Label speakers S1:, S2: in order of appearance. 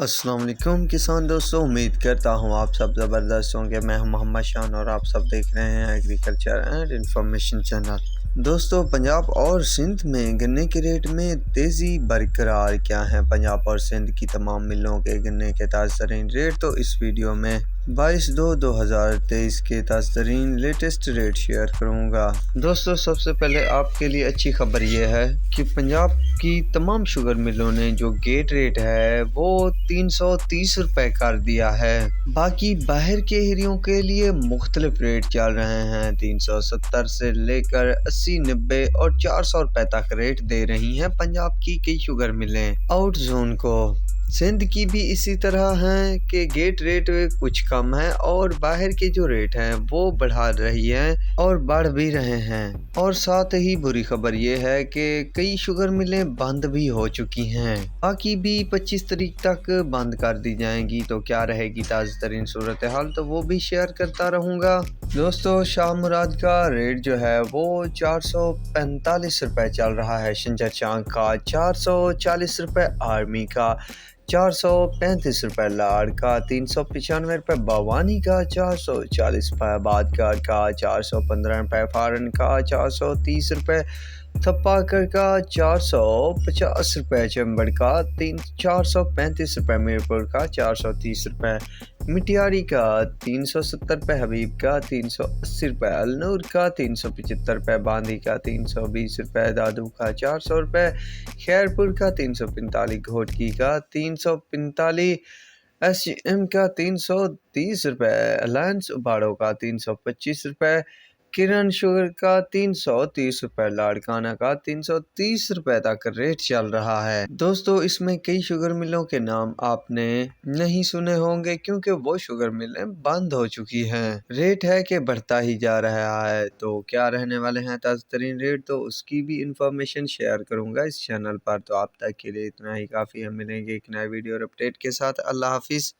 S1: अस्सलाम वालेकुम किसान दोस्तों, उम्मीद करता हूँ आप सब ज़बरदस्त होंगे। मैं हूँ मोहम्मद शान और आप सब देख रहे हैं एग्रीकल्चर एंड इंफॉर्मेशन चैनल। दोस्तों, पंजाब और सिंध में गन्ने के रेट में तेज़ी बरकरार क्या है? पंजाब और सिंध की तमाम मिलों के गन्ने के ताज़ा तरीन रेट तो इस वीडियो में 22/2/2023 के ताज़ा तरीन लेटेस्ट रेट शेयर करूँगा। दोस्तों, सबसे पहले आपके लिए अच्छी खबर यह है कि पंजाब की तमाम शुगर मिलों ने जो गेट रेट है वो 330 रुपए कर दिया है। बाकी बाहर के एरियो के लिए मुख्तलिफ रेट चल रहे हैं। 370 से लेकर 80, 90 और 400 रुपए तक रेट दे रही हैं पंजाब की कई शुगर मिलें। आउट जोन को सिंध की भी इसी तरह हैं कि गेट रेट कुछ कम है और बाहर के जो रेट हैं वो बढ़ा रही हैं और बढ़ भी रहे हैं। और साथ ही बुरी खबर ये है कि कई शुगर मिलें बंद भी हो चुकी हैं। बाकी भी 25 तारीख तक बंद कर दी जाएंगी। तो क्या रहेगी ताज़ा तरीन सूरत हाल, तो वो भी शेयर करता रहूँगा। दोस्तों, शाह मुराद का रेट जो है वो 445 रुपए चल रहा है। शंजर चांग का 440 रुपए, आर्मी का 435 रुपए, लाड़ का 395 रुपए, बवानी का 440 रुपए, बादकार का 415 रुपए, फारन का 430 रुपए, थप्पाकर का 450 रुपए, चंबड़ का 435 रुपए, मीरपुर का 430 रुपए, मिटियारी का 370 रुपए, हबीब का 380 रुपए, अलनूर का 375 रुपए, बांदी का 320 रुपए, दादू का 400 रुपए, खैरपुर का 345, घोटकी का 345, SGM का 330 रुपए, अलायंस उबाड़ो का 325 रुपए, किरण शुगर का 330 रुपए, लाड़काना का 330 रुपए तक रेट चल रहा है। दोस्तों, इसमें कई शुगर मिलों के नाम आपने नहीं सुने होंगे क्योंकि वो शुगर मिलें बंद हो चुकी हैं। रेट है कि बढ़ता ही जा रहा है। तो क्या रहने वाले हैं ताज़ा तरीन रेट, तो उसकी भी इंफॉर्मेशन शेयर करूंगा इस चैनल पर। तो आप तक के लिए इतना ही काफ़ी है। मिलेंगे एक नए वीडियो और अपडेट के साथ। अल्लाह हाफिज़।